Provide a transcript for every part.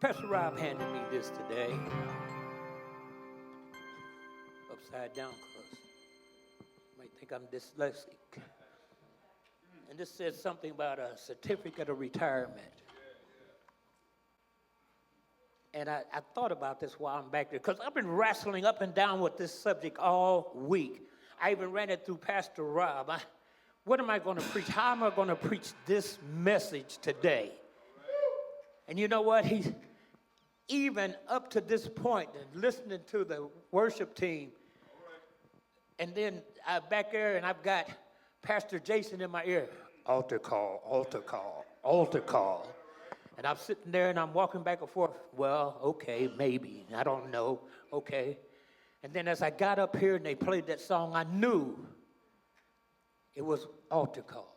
Pastor Rob handed me this today. Upside down, cause you might think I'm dyslexic. And this says something about a certificate of retirement. And I thought about this while I'm back there, because I've been wrestling up and down with this subject all week. I even ran it through Pastor Rob. What am I going to preach? How am I going to preach this message today? And you know what? He's even up to this point, and listening to the worship team, and then back there, and I've got Pastor Jason in my ear. Altar call, altar call, altar call. And I'm sitting there, and I'm walking back and forth. Well, okay, maybe. I don't know. Okay. And then as I got up here and they played that song, I knew it was altar call.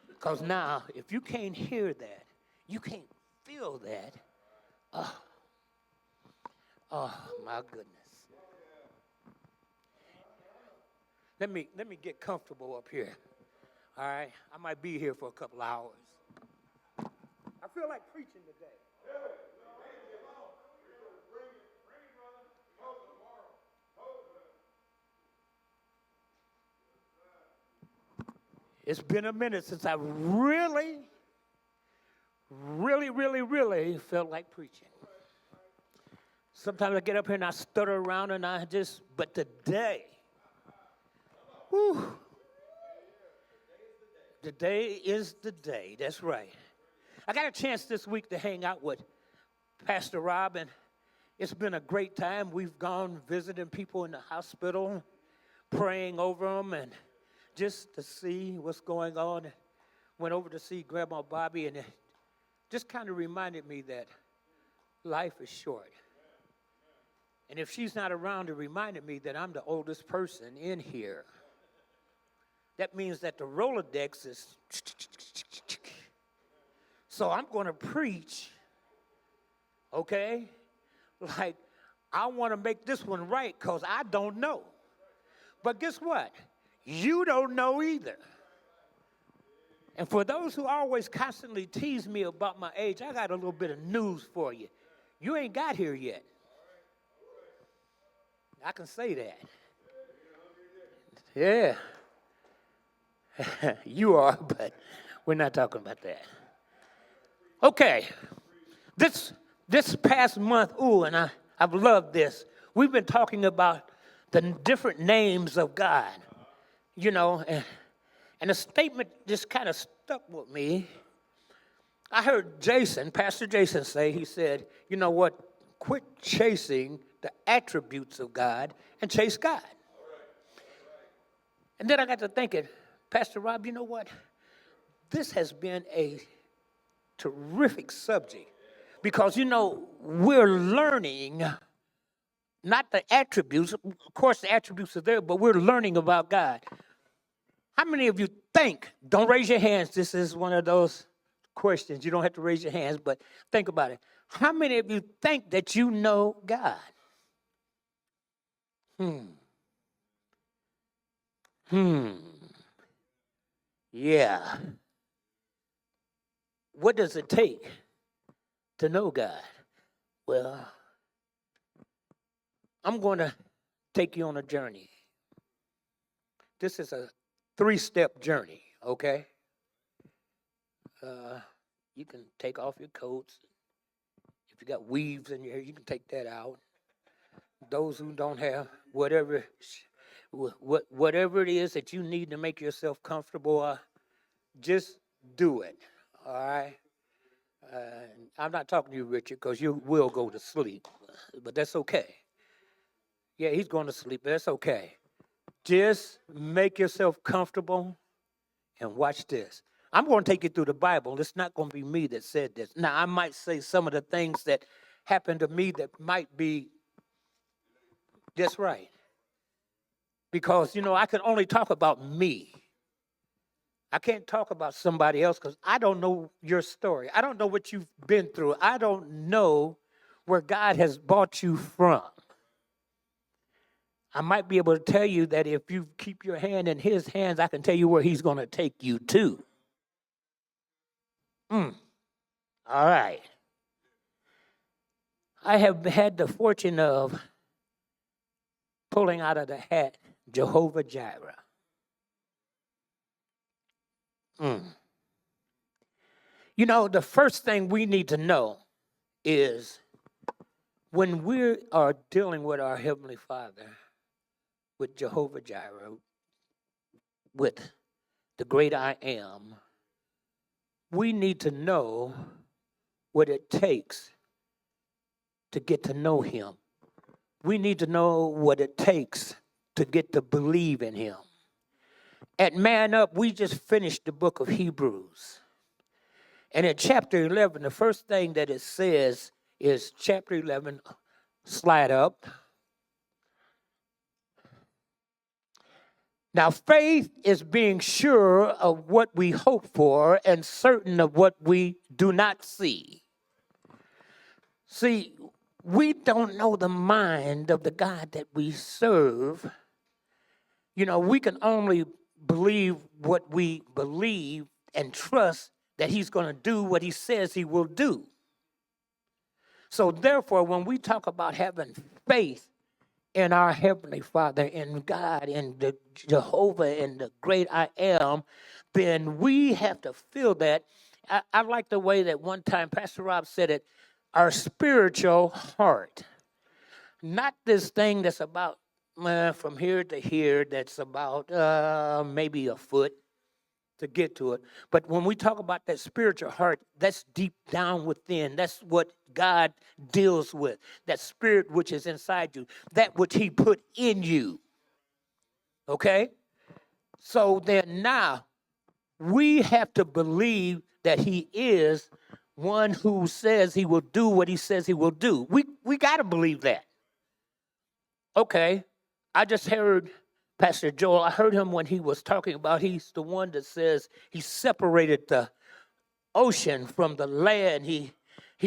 Because now, if you can't hear that, you can't feel that. Oh, my goodness. Let me get comfortable up here. All right? I might be here for a couple hours. I feel like preaching today. It's been a minute since I really felt like preaching. Sometimes I get up here and I stutter around and but today, today is the day. That's right. I got a chance this week to hang out with Pastor Rob, and it's been a great time. We've gone visiting people in the hospital, praying over them, and just to see what's going on. Went over to see Grandma Bobby, and it just kind of reminded me that life is short. And if she's not around, it reminded me that I'm the oldest person in here. That means that the Rolodex is... So I'm going to preach, okay? Like, I want to make this one right because I don't know. But guess what? You don't know either. And for those who always constantly tease me about my age, I got a little bit of news for you. You ain't got here yet. I can say that. Yeah. You are, but we're not talking about that. Okay. This past month, and I've loved this. We've been talking about the different names of God, you know, and a statement just kind of stuck with me. I heard Pastor Jason say, he said, you know what, quit chasing the attributes of God and chase God. And then I got to thinking, Pastor Rob, you know what? This has been a terrific subject because, you know, we're learning not the attributes. Of course, the attributes are there, but we're learning about God. How many of you think, don't raise your hands, this is one of those questions, you don't have to raise your hands, but think about it. How many of you think that you know God? Yeah. What does it take to know God? Well, I'm going to take you on a journey. This is a 3-step journey, okay? You can take off your coats. If you got weaves in your hair, you can take that out. Those who don't have whatever it is that you need to make yourself comfortable, just do it, all right? I'm not talking to you, Richard, because you will go to sleep, but that's okay. Yeah, he's going to sleep, but that's okay. Just make yourself comfortable and watch this. I'm going to take you through the Bible. It's not going to be me that said this. Now, I might say some of the things that happened to me that might be just right. Because, you know, I can only talk about me. I can't talk about somebody else because I don't know your story. I don't know what you've been through. I don't know where God has brought you from. I might be able to tell you that if you keep your hand in his hands, I can tell you where he's going to take you to. All right. I have had the fortune of pulling out of the hat Jehovah Jireh. You know, the first thing we need to know is when we are dealing with our Heavenly Father, with Jehovah Jireh, with the great I am, we need to know what it takes to get to know him. We need to know what it takes to get to believe in him. At Man Up, we just finished the book of Hebrews. And in chapter 11, the first thing that it says is chapter 11, slide up. Now, faith is being sure of what we hope for and certain of what we do not see. See, we don't know the mind of the God that we serve. You know, we can only believe what we believe and trust that he's going to do what he says he will do. So therefore, when we talk about having faith in our Heavenly Father, in God, in the Jehovah, in the great I am, then we have to feel that. I like the way that one time Pastor Rob said it, our spiritual heart. Not this thing that's about from here to here, that's about maybe a foot to get to it. But when we talk about that spiritual heart, that's deep down within. That's what God deals with. That spirit which is inside you, that which he put in you. Okay? So then now, we have to believe that he is one who says he will do what he says he will do. We got to believe that. Okay, I just heard Pastor Joel, I heard him when he was talking about he's the one that says he separated the ocean from the land. He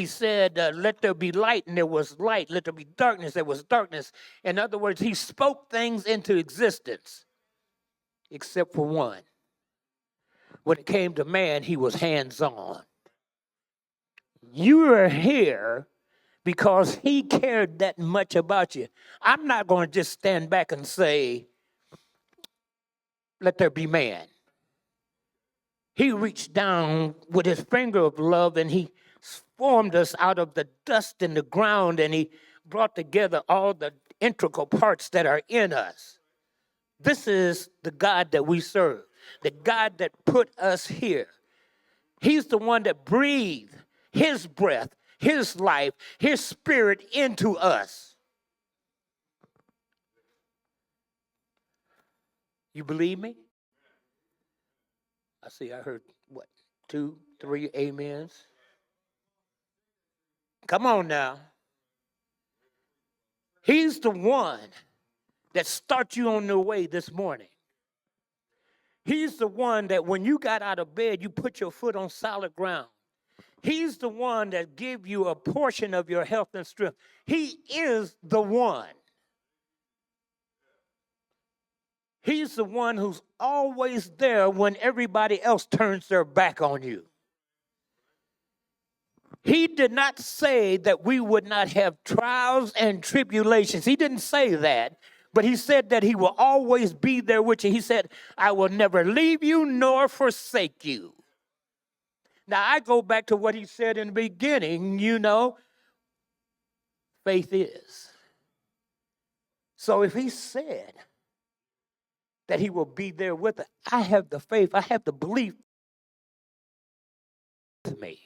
said, let there be light, and there was light. Let there be darkness, there was darkness. In other words, he spoke things into existence, except for one. When it came to man, he was hands-on. You are here because he cared that much about you. I'm not going to just stand back and say, let there be man. He reached down with his finger of love and he formed us out of the dust in the ground, and he brought together all the integral parts that are in us. This is the God that we serve, the God that put us here. He's the one that breathed his breath, his life, his spirit into us. You believe me? I heard, 2, 3 amens. Come on now. He's the one that starts you on the way this morning. He's the one that when you got out of bed, you put your foot on solid ground. He's the one that gives you a portion of your health and strength. He is the one. He's the one who's always there when everybody else turns their back on you. He did not say that we would not have trials and tribulations. He didn't say that, but he said that he will always be there with you. He said, I will never leave you nor forsake you. Now, I go back to what he said in the beginning, faith is. So if he said that he will be there with us, I have the faith, I have the belief to me.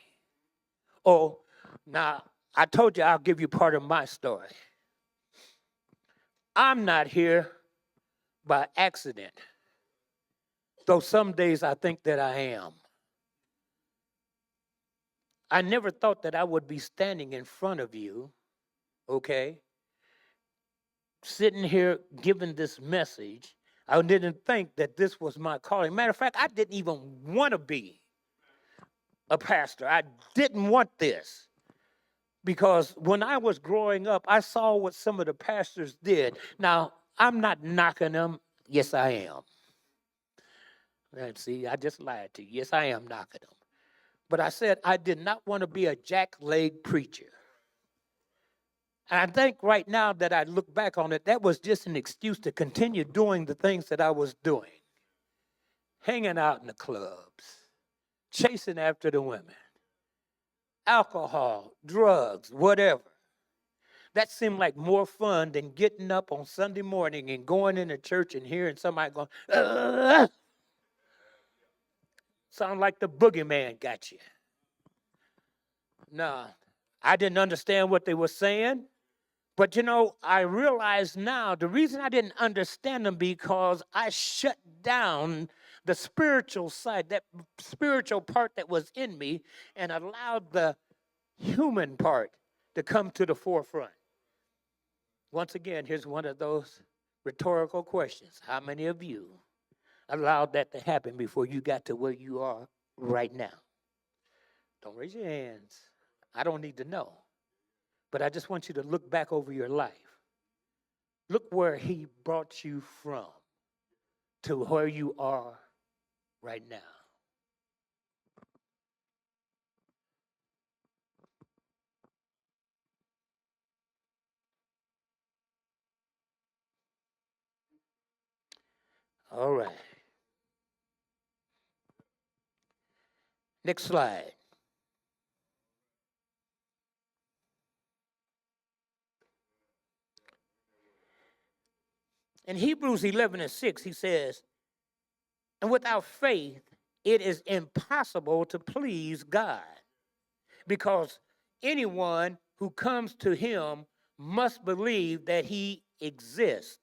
Oh, now, I told you I'll give you part of my story. I'm not here by accident, though some days I think that I am. I never thought that I would be standing in front of you, okay, sitting here giving this message. I didn't think that this was my calling. Matter of fact, I didn't even want to be a pastor. I didn't want this. Because when I was growing up, I saw what some of the pastors did. Now, I'm not knocking them. Yes, I am. See, I just lied to you. Yes, I am knocking them. But I said I did not want to be a jack-leg preacher. And I think right now that I look back on it, that was just an excuse to continue doing the things that I was doing. Hanging out in the clubs, chasing after the women, alcohol, drugs, whatever. That seemed like more fun than getting up on Sunday morning and going into church and hearing somebody going, "Ugh." Sound like the boogeyman got you. No, I didn't understand what they were saying. But I realize now the reason I didn't understand them because I shut down the spiritual side, that spiritual part that was in me, and allowed the human part to come to the forefront. Once again, here's one of those rhetorical questions. How many of you allowed that to happen before you got to where you are right now? Don't raise your hands. I don't need to know. But I just want you to look back over your life. Look where he brought you from to where you are right now. All right. Next slide. In Hebrews 11:6, he says, and without faith, it is impossible to please God, because anyone who comes to him must believe that he exists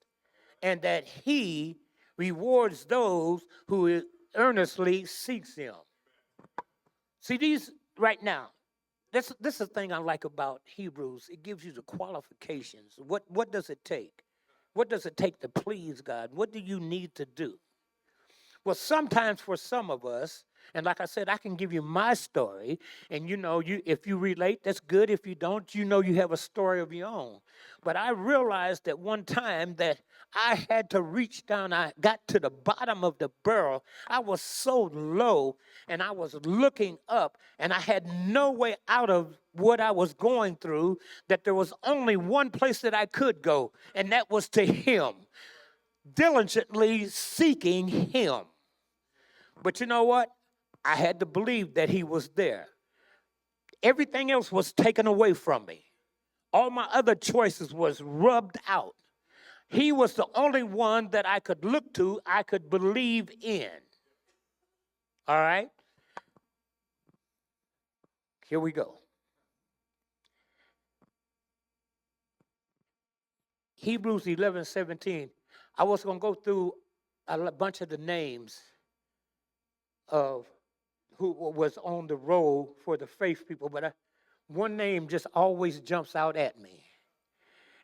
and that he rewards those who earnestly seeks him. See, these right now, this is the thing I like about Hebrews. It gives you the qualifications. What does it take? What does it take to please God? What do you need to do? Well, sometimes for some of us, and like I said, I can give you my story, and if you relate, that's good. If you don't, you have a story of your own. But I realized at one time that I had to reach down. I got to the bottom of the barrel. I was so low, and I was looking up, and I had no way out of what I was going through, that there was only one place that I could go, and that was to him, diligently seeking him. But you know what? I had to believe that he was there. Everything else was taken away from me. All my other choices was rubbed out. He was the only one that I could look to, I could believe in. All right? Here we go. Hebrews 11:17. I was going to go through a bunch of the names of who was on the roll for the faith people, but one name just always jumps out at me.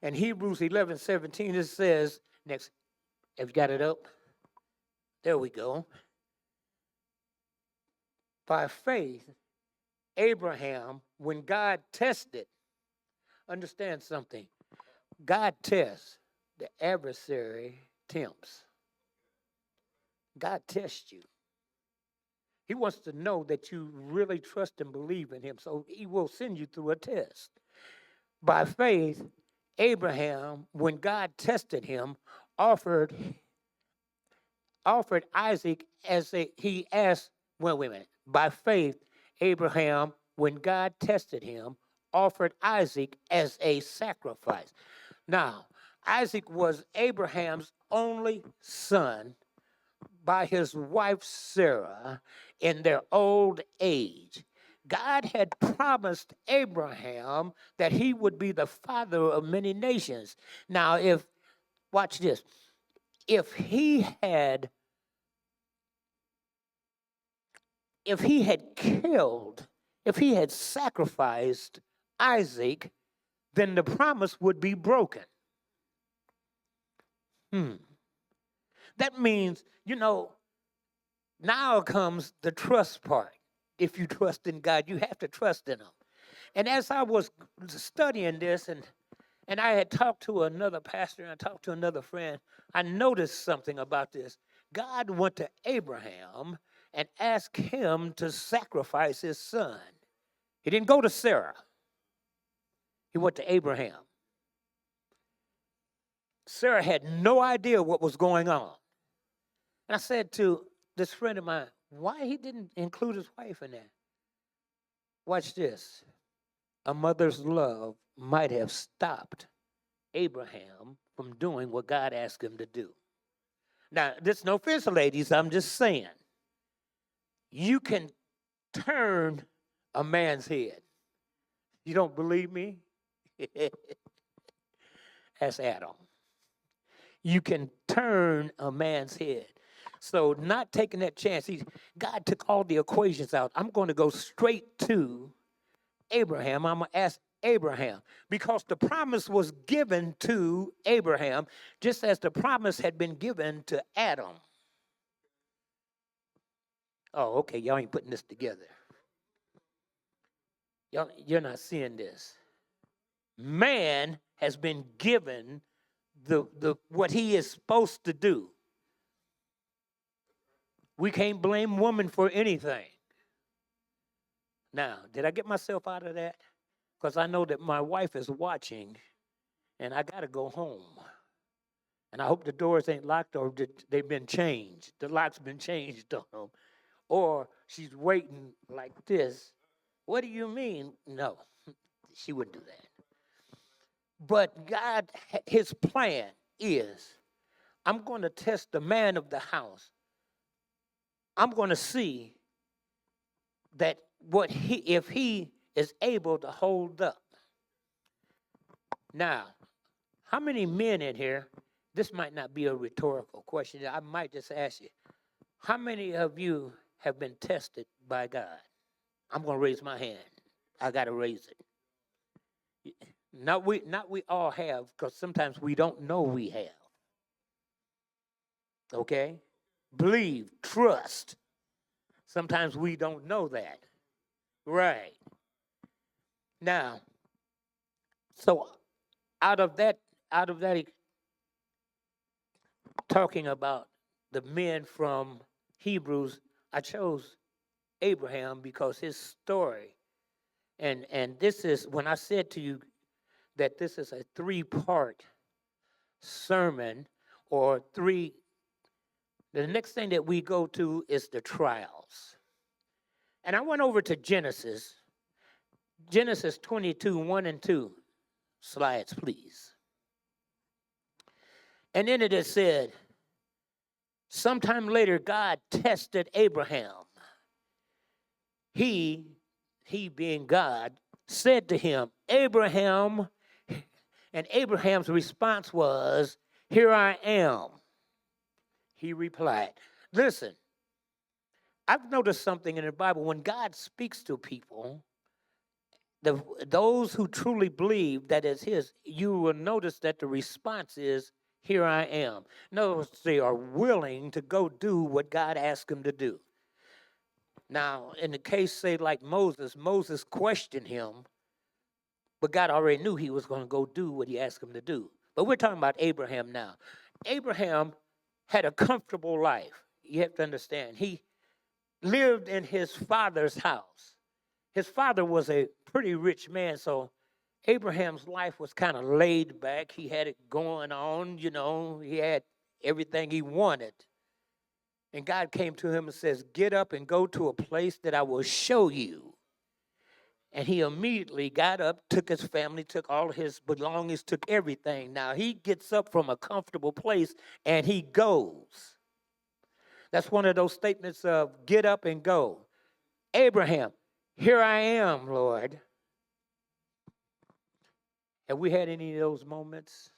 And Hebrews 11:17, it says, next, have you got it up? There we go. By faith, Abraham, when God tested, understand something, God tests, the adversary tempts. God tests you. He wants to know that you really trust and believe in him, so he will send you through a test. By faith, Abraham, when God tested him, offered Isaac he asked, well, wait a minute. By faith, Abraham, when God tested him, offered Isaac as a sacrifice. Now, Isaac was Abraham's only son by his wife Sarah in their old age. God had promised Abraham that he would be the father of many nations. Now, watch this, if he had sacrificed Isaac, then the promise would be broken. That means, now comes the trust part. If you trust in God, you have to trust in him. And as I was studying this, and I had talked to another pastor, and I talked to another friend, I noticed something about this. God went to Abraham and asked him to sacrifice his son. He didn't go to Sarah. He went to Abraham. Sarah had no idea what was going on. And I said to this friend of mine, why he didn't include his wife in that? Watch this. A mother's love might have stopped Abraham from doing what God asked him to do. Now, this no offense, ladies, I'm just saying. You can turn a man's head. You don't believe me? That's Adam. You can turn a man's head. So not taking that chance. God took all the equations out. I'm going to go straight to Abraham. I'm going to ask Abraham because the promise was given to Abraham just as the promise had been given to Adam. Oh, okay, y'all ain't putting this together. You're not seeing this. Man has been given the what he is supposed to do. We can't blame woman for anything. Now, did I get myself out of that? Because I know that my wife is watching, and I got to go home. And I hope the doors ain't locked or they've been changed. The lock's been changed on them. Or she's waiting like this. What do you mean? No, she wouldn't do that. But God, his plan is, I'm going to test the man of the house. I'm going to see that if he is able to hold up. Now, how many men in here, this might not be a rhetorical question, I might just ask you, how many of you have been tested by God? I'm going to raise my hand. I got to raise it. Not we all have, because sometimes we don't know we have. Okay? Believe, trust. Sometimes we don't know that. Right. Now, so out of that, talking about the men from Hebrews, I chose Abraham because his story, and this is, when I said to you that this is a 3-part sermon, or the next thing that we go to is the trials. And I went over to Genesis 22, 1 and 2. Slides, please. And then it is said, sometime later, God tested Abraham. He being God, said to him, Abraham, and Abraham's response was, here I am. He replied, listen, I've noticed something in the Bible. When God speaks to people, those who truly believe that it's his, you will notice that the response is, here I am. In other words, they are willing to go do what God asked them to do. Now, in the case, say, like Moses questioned him, but God already knew he was going to go do what he asked him to do. But we're talking about Abraham now. Abraham had a comfortable life. You have to understand. He lived in his father's house. His father was a pretty rich man, so Abraham's life was kind of laid back. He had it going on, he had everything he wanted. And God came to him and says, get up and go to a place that I will show you. And he immediately got up, took his family, took all his belongings, took everything. Now he gets up from a comfortable place and he goes. That's one of those statements of get up and go. Abraham, here I am, Lord. Have we had any of those moments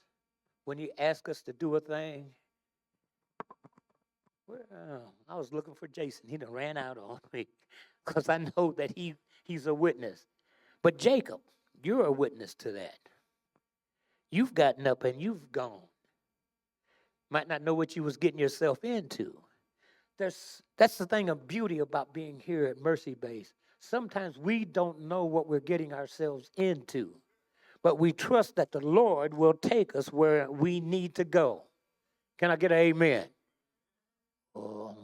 when he asked us to do a thing? Well, I was looking for Jason. He done ran out on me because I know that he's a witness. But Jacob, you're a witness to that. You've gotten up and you've gone. Might not know what you was getting yourself into. That's the thing of beauty about being here at Mercy Base. Sometimes we don't know what we're getting ourselves into, but we trust that the Lord will take us where we need to go. Can I get an amen? Oh,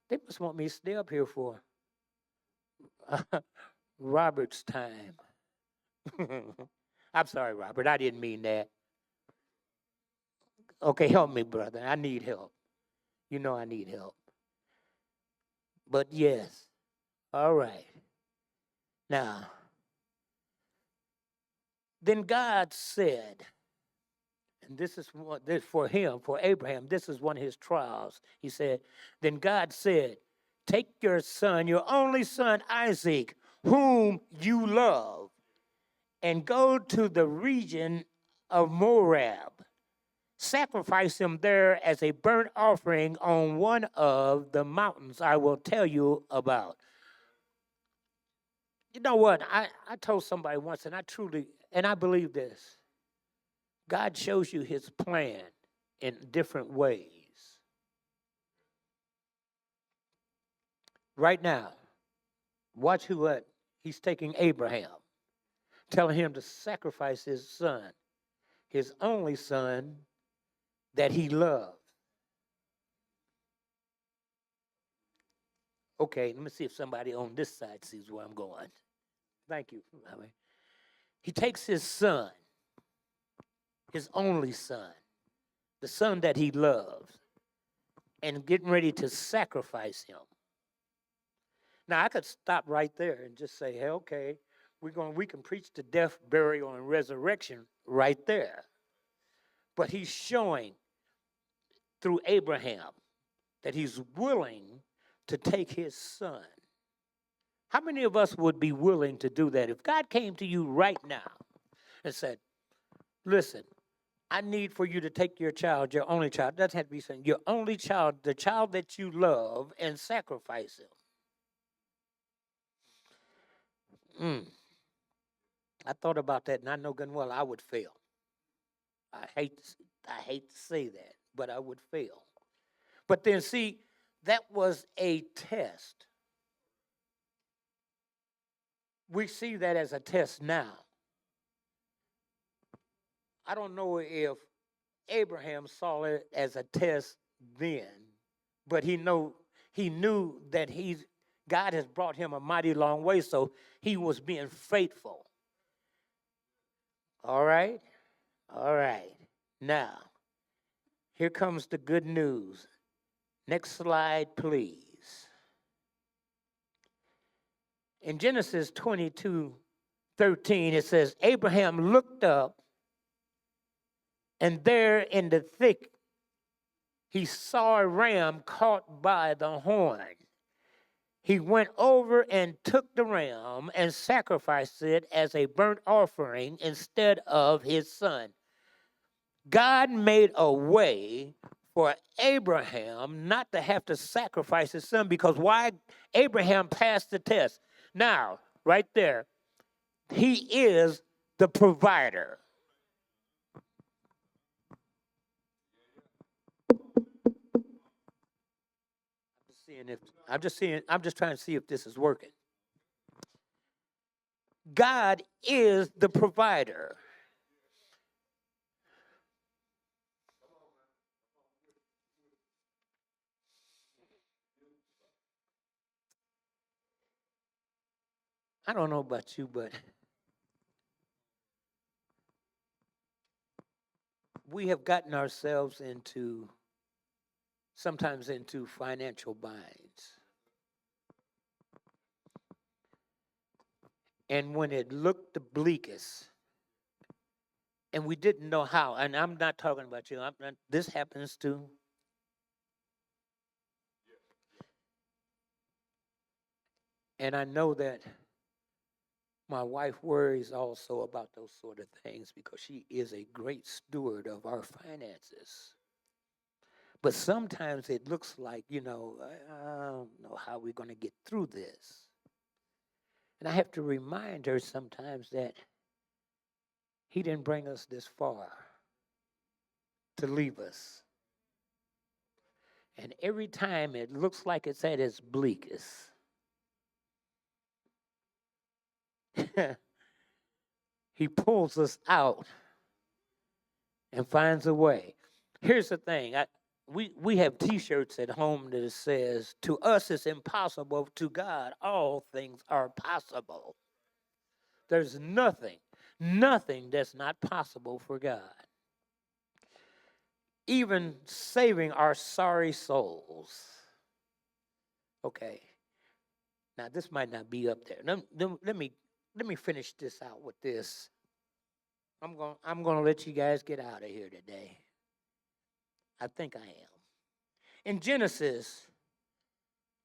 they must want me to stay up here for Robert's time. I'm sorry, Robert. I didn't mean that. Okay, help me, brother. I need help. You know I need help. But yes. All right. Now, then God said, and this is what this for him, for Abraham, this is one of his trials. He said, then God said, take your son, your only son Isaac, whom you love, and go to the region of Moab. Sacrifice him there as a burnt offering on one of the mountains I will tell you about. You know what? I told somebody once, and I believe this. God shows you his plan in different ways. Right now, watch what he's taking Abraham, telling him to sacrifice his son, his only son that he loved. Okay, let me see if somebody on this side sees where I'm going. Thank you. He takes his son, his only son, the son that he loves, and getting ready to sacrifice him. Now I could stop right there and just say, hey, okay, we can preach the death, burial, and resurrection right there. But he's showing through Abraham that he's willing to take his son. How many of us would be willing to do that? If God came to you right now and said, listen, I need for you to take your child, your only child, doesn't have to be son, your only child, the child that you love, and sacrifice him. I thought about that, and I know good and well I would fail. I hate to say that, but I would fail. But then see, that was a test. We see that as a test now. I don't know if Abraham saw it as a test then, but he knew that God has brought him a mighty long way, so he was being faithful. All right? All right. Now, here comes the good news. Next slide, please. In Genesis 22:13, it says, Abraham looked up, and there in the thick, he saw a ram caught by the horn. He went over and took the ram and sacrificed it as a burnt offering instead of his son. God made a way for Abraham not to have to sacrifice his son, because why? Abraham passed the test. Now, right there, he is the provider. I'm just trying to see if this is working. God is the provider. I don't know about you, but we have gotten ourselves sometimes into financial binds. And when it looked the bleakest, and we didn't know how, and I'm not talking about you, this happens too. And I know that my wife worries also about those sort of things because she is a great steward of our finances. But sometimes it looks like, I don't know how we're going to get through this. And I have to remind her sometimes that he didn't bring us this far to leave us. And every time it looks like it's at its bleakest, he pulls us out and finds a way. Here's the thing. We have T-shirts at home that says, to us it's impossible, to God all things are possible. There's nothing that's not possible for God. even saving our sorry souls. Okay. Now this might not be up there. Let me finish this out with this. I'm gonna let you guys get out of here today. I think I am. In Genesis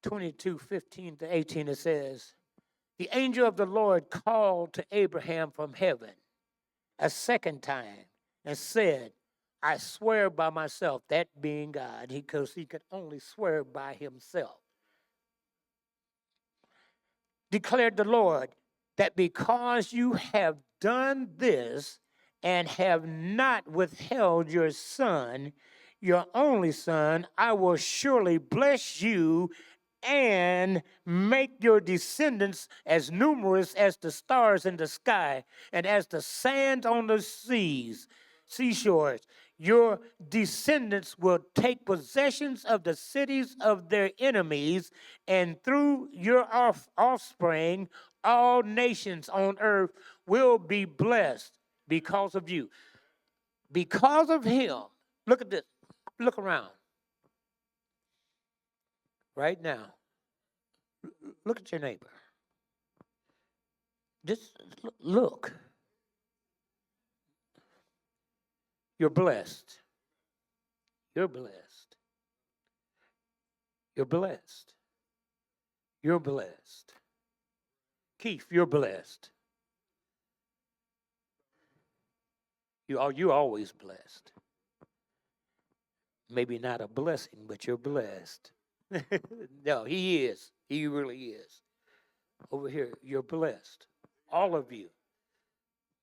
22:15-18, it says, the angel of the Lord called to Abraham from heaven a second time and said, I swear by myself, that being God, because he could only swear by himself. Declared the Lord, that because you have done this and have not withheld your son, your only son, I will surely bless you and make your descendants as numerous as the stars in the sky and as the sand on the seashores. Your descendants will take possessions of the cities of their enemies, and through your offspring, all nations on earth will be blessed because of you. Because of him, look at this, look around right now. Look at your neighbor. Just look. You're blessed. You're blessed. You're blessed. You're blessed. Keith, you're blessed. You're always blessed. Maybe not a blessing, but you're blessed. No, he is. He really is. Over here, you're blessed. All of you.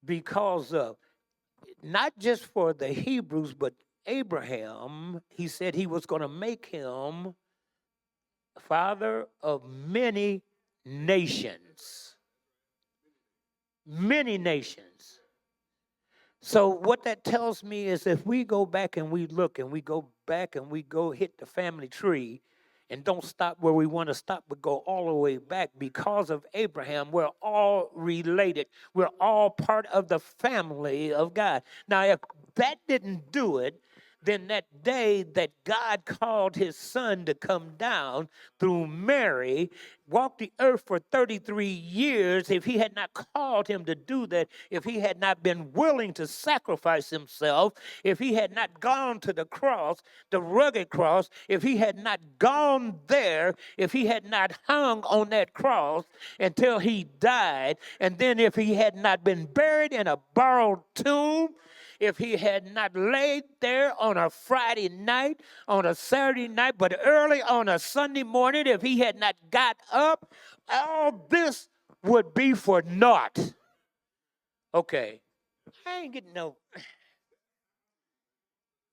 Because of, not just for the Hebrews, but Abraham, he said he was going to make him father of many nations. Many nations. So what that tells me is if we go back and we look and we go back and we go hit the family tree and don't stop where we want to stop, but go all the way back, because of Abraham, we're all related. We're all part of the family of God. Now, if that didn't do it, then that day that God called his son to come down through Mary, walked the earth for 33 years, if he had not called him to do that, if he had not been willing to sacrifice himself, if he had not gone to the cross, the rugged cross, if he had not gone there, if he had not hung on that cross until he died, and then if he had not been buried in a borrowed tomb, if he had not laid there on a Friday night, on a Saturday night, but early on a Sunday morning, if he had not got up, all this would be for naught. Okay, I ain't getting no.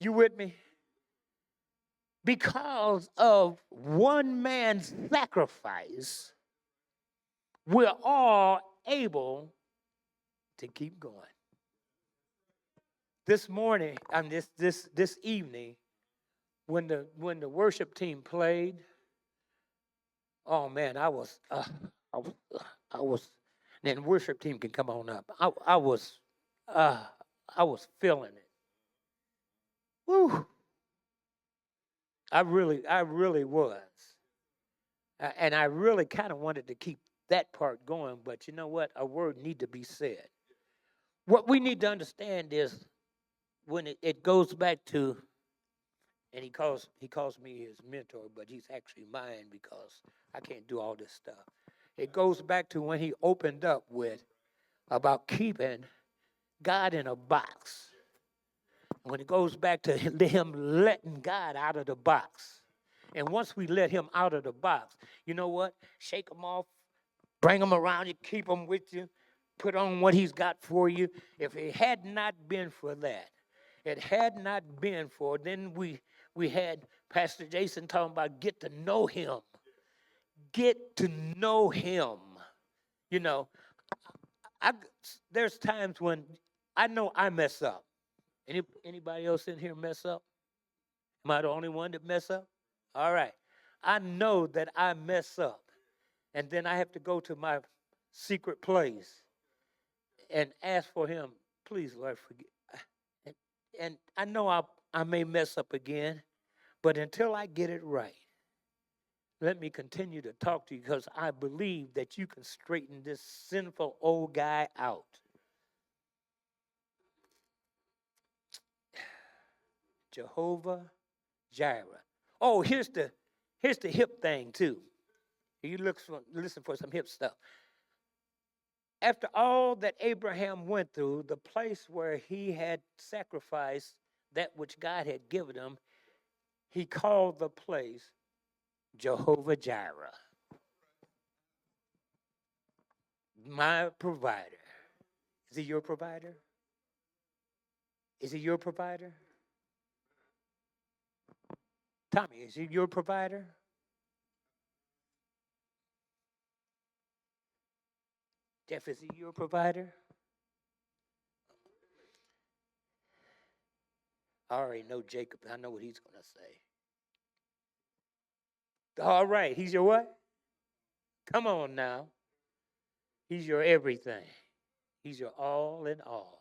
You with me? Because of one man's sacrifice, we're all able to keep going. This morning, this evening, when the worship team played, oh man, I was, then worship team can come on up. I was feeling it. Woo! I really was, and I really kind of wanted to keep that part going. But you know what? A word need to be said. What we need to understand is when it goes back to, and he calls me his mentor, but he's actually mine because I can't do all this stuff. It goes back to when he opened up with about keeping God in a box. When it goes back to him letting God out of the box. And once we let him out of the box, you know what? Shake him off, bring him around you, keep him with you, put on what he's got for you. If it had not been for that, it had not been for, then we had Pastor Jason talking about get to know him. Get to know him. You know, there's times when I know I mess up. Anybody else in here mess up? Am I the only one that mess up? All right. I know that I mess up. And then I have to go to my secret place and ask for him, please, Lord, forgive. And I know I may mess up again, but until I get it right, let me continue to talk to you because I believe that you can straighten this sinful old guy out. Jehovah Jireh. Oh, here's the hip thing too. Listen for some hip stuff. After all that Abraham went through, the place where he had sacrificed that which God had given him, he called the place Jehovah Jireh, my provider. Is he your provider? Is he your provider? Tommy, is he your provider? Jeff, is he your provider? I already know Jacob. I know what he's going to say. All right, he's your what? Come on now. He's your everything. He's your all in all.